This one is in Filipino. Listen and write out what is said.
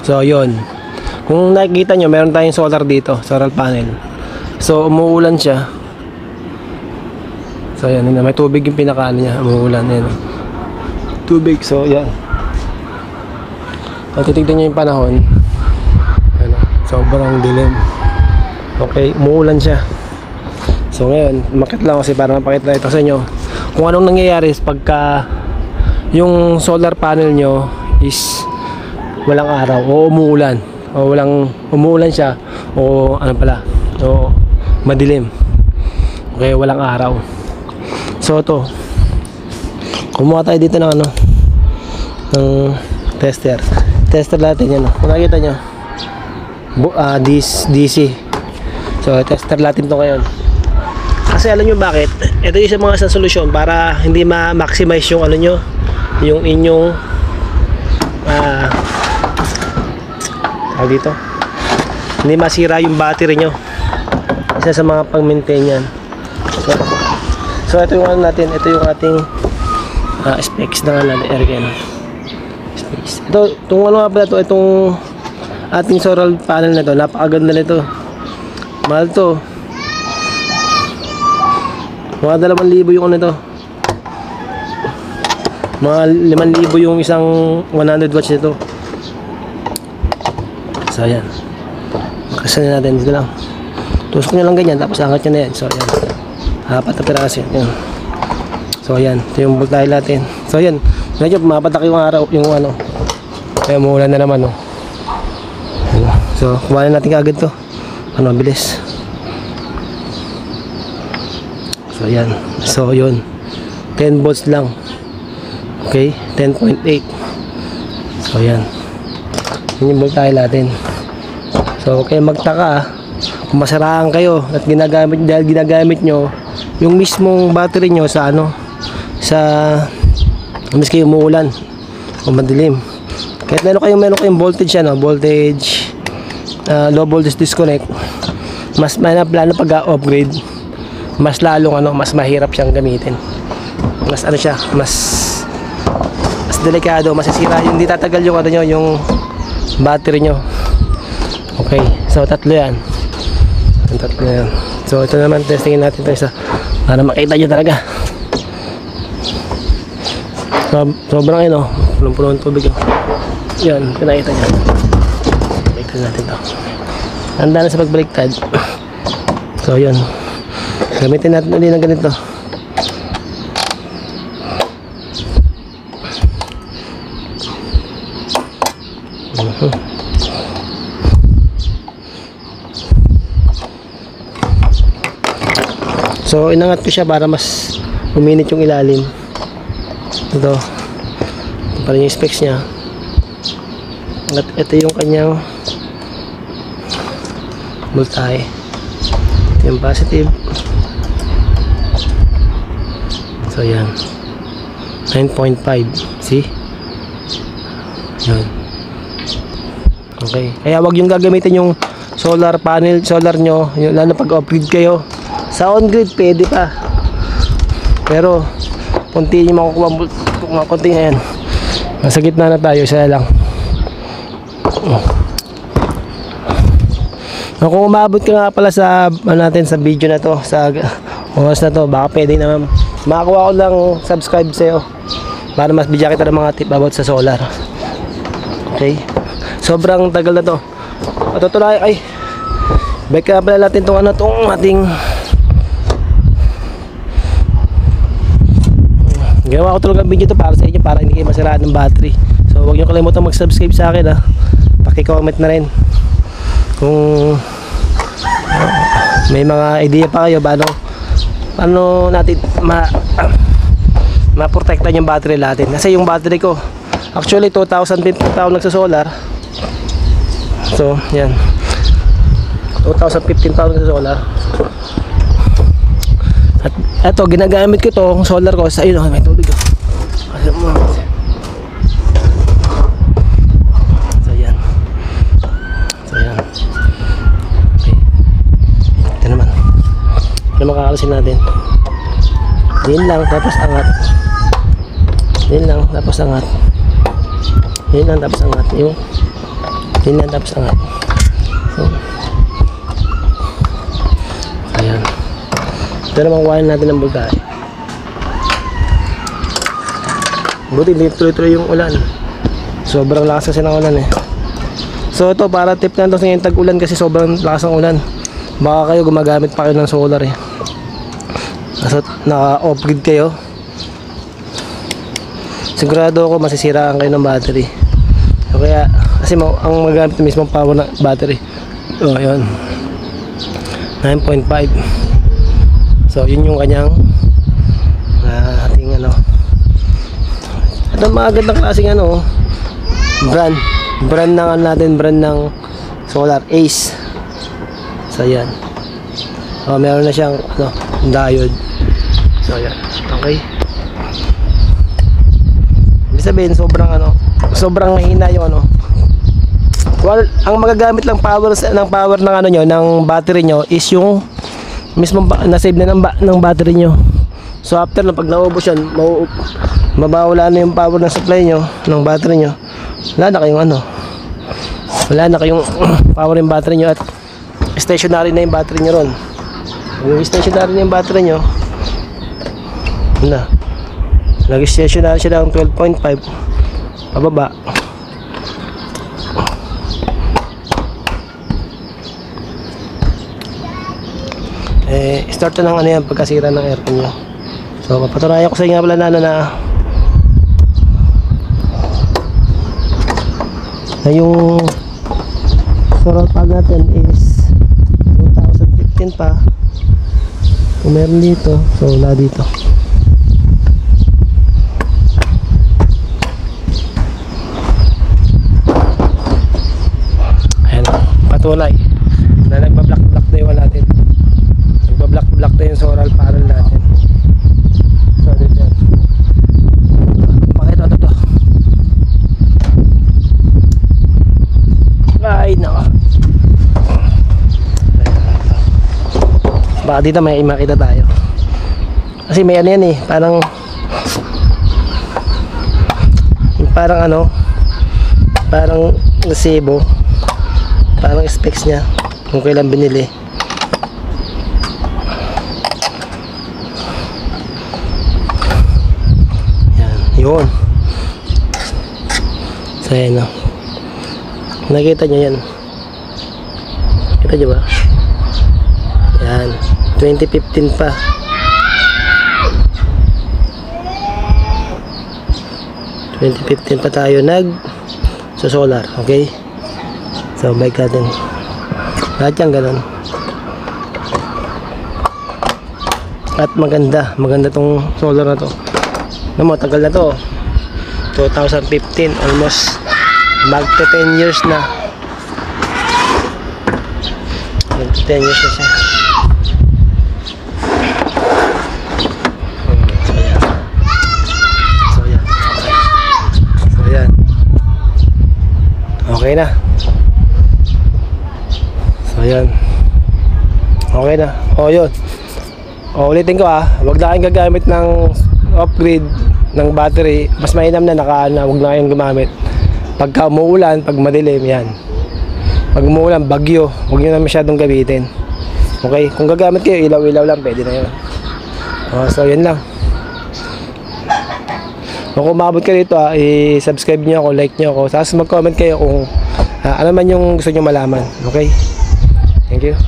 So yun, kung nakikita nyo, meron tayong solar dito, solar panel. So umuulan siya. So yan, may tubig yung pinakaano niya, umuulan yan. Tubig, so yan. So titignan nyo yung panahon. Ano, sobrang dilim. Okay, umuulan siya. So ngayon, umakit lang kasi para mapakita ito sa inyo kung anong nangyayari pagka yung solar panel nyo is walang araw o umuulan o umuulan siya o ano pala o madilim. Okay, walang araw. So ito, kumuha tayo dito ng ano, ng tester natin yan. Kung nakita nyo, DC. So tester natin to ngayon. Kasi alam nyo bakit? Ito yung mga solusyon para hindi ma-maximize yung ano nyo, yung inyong dito, hindi masira yung battery nyo. Isa sa mga pang-maintain yan. So ito yung ano natin, ito yung ating specs na natin, airgen specs. Itong ano nga pala to, itong ating solar panel na to, napakaganda nito. Mahal to, mga 2,000 yung ano nito, mga 5,000 yung isang 100 watts nito. So ayan, makasan natin dito lang, tusok nyo lang ganyan tapos angat nyo na yan. So ayan, 4 na piraso yan. So ayan, ito yung voltahe natin. So ayan, medyo mapatak yung araw, yung ano, kaya umuulan na naman, no? So kumain natin kagad to, ano, bilis. So ayan, so yun, 10 volts lang. Okay, 10.8. So ayan, yun yung voltahe natin. So okay, magtaka kung masaraan kayo at ginagamit nyo yung mismong battery nyo sa ano, sa miski umuulan o madilim. Kahit meron kayong voltage, ano, voltage, low voltage disconnect, mas may plano pag-upgrade, mas lalong ano, mas mahirap siyang gamitin. Mas ano siya, mas delikado, masisira, hindi tatagal yung ano nyo, yung battery nyo. Okay, so tatlo yan. So ito naman, testingin natin ito isa para makita nyo talaga. So, sobrang ano, punong-puno ng tubig. Yan, pinakita nyo. Baliktad natin ito. Handa na sa pagbaliktad. So yun, gamitin natin ulit ng ganito. So inangat ko siya para mas uminit yung ilalim. Ito para yung specs nya. At ito yung kanyang voltahe. Ito yung positive. So yan, 9.5. See? Yan. Okay, kaya wag yung gagamitin yung solar panel, solar nyo, yung, lalo pag off-grid kayo. Sa on-grid pwede pa, pero konti yung makukuha, konti na yan. Nasa gitna na tayo, isa lang. Kung umabot ka nga pala sa natin sa video na to, sa oras na to, baka pwede naman makakuha ko lang subscribe sa'yo para mas bigyan kita ng mga tip about sa solar. Okay, sobrang tagal na to. Matutuloy, ay bike ka pala natin itong ano, itong ating gawa ko talaga ang video to para sa inyo, para hindi kayo masiraan ng battery. So huwag nyo kalimutan mag-subscribe sa akin, ha. Paki-comment na rin kung may mga idea pa kayo paano natin ma-protectan yung battery natin. Kasi yung battery ko actually 2,050 taon nagsa-solar. So yan, 2015 taon nagsa-solar. At eto, ginagamit ko itong solar ko sa, ayun, may tubig. So yan. Okay, ito naman, ano makakalasin natin. Din lang, tapos angat. Din lang, tapos angat. Din lang, tapos angat. Yung Yun na, tapos angat. So, ayan. Ito naman kuhanin natin ng bultahe. Buti hindi tuloy-tuloy yung ulan. Sobrang lakas kasi ng ulan eh. So ito, para tip na ito sa yung tag-ulan kasi sobrang lakas ng ulan. Baka kayo gumagamit pa kayo ng solar eh. So naka-off-grid kayo, sigurado ako masisiraan kayo ng battery. So kaya, kasi ang magamit na mismong power na battery. Oh, yun. 9.5. So yun yung kanyang ating ano. Ito mga gandang klaseng ano, brand ng ano natin, brand ng solar, Ace. So yan. Oh, meron na siyang ano, diode. So yan. Okay. Ibig sabihin sobrang ano, sobrang mahina yung ano. Well, ang magagamit lang power ng ano nyo, ng battery nyo is yung mismo na-save na ng battery nyo. So after na pag naubos yan, mabawala na yung power ng supply nyo, ng battery nyo. Wala na kayong ano, wala na kayong power yung battery nyo, at stationary na yung battery nyo ron. Yung stationary na yung battery nyo na, nag-stationary siya ng 12.5 pababa. Start na ng ano yan, pagkasira ng aircon nyo. So papatunayan ko sa inyo pala na yung solar pad natin is 2015 pa. Kung meron dito, so wala dito. Ayan, patunay na nagbablock na yung natin. Nagbablock na yung solar panel natin. So dito yan. Pakita ito. Ay, naka. Baka dito may makita tayo. Kasi may ano yan eh, parang resibo, parang specs nya kung kailan binili. Yan, yun. So yan o. Nakita nyo yan. Kita nyo ba? Yan. 2015 pa. 2015 pa tayo sa solar. Okay? So bike natin. Lahat yan ganun. At maganda tong solar na to. Matagal na to. 2015, almost magte 10 years na. 10 years na siya. So yan. Okay na. So yan. Okay na. O yun. O ulitin ko wag na kayong gagamit ng off-grid ng battery. Mas mainam na wag na kayong gumamit pagka umuulan, pag madilim. Yan. Pag umuulan, bagyo, huwag nyo na masyadong gamitin. Okay? Kung gagamit kayo, ilaw-ilaw lang, pwede na yun. So yun lang. Kung umabot ka dito i-subscribe nyo ako, like nyo ako, tapos mag-comment kayo kung ano man yung gusto nyo malaman. Okay? Thank you.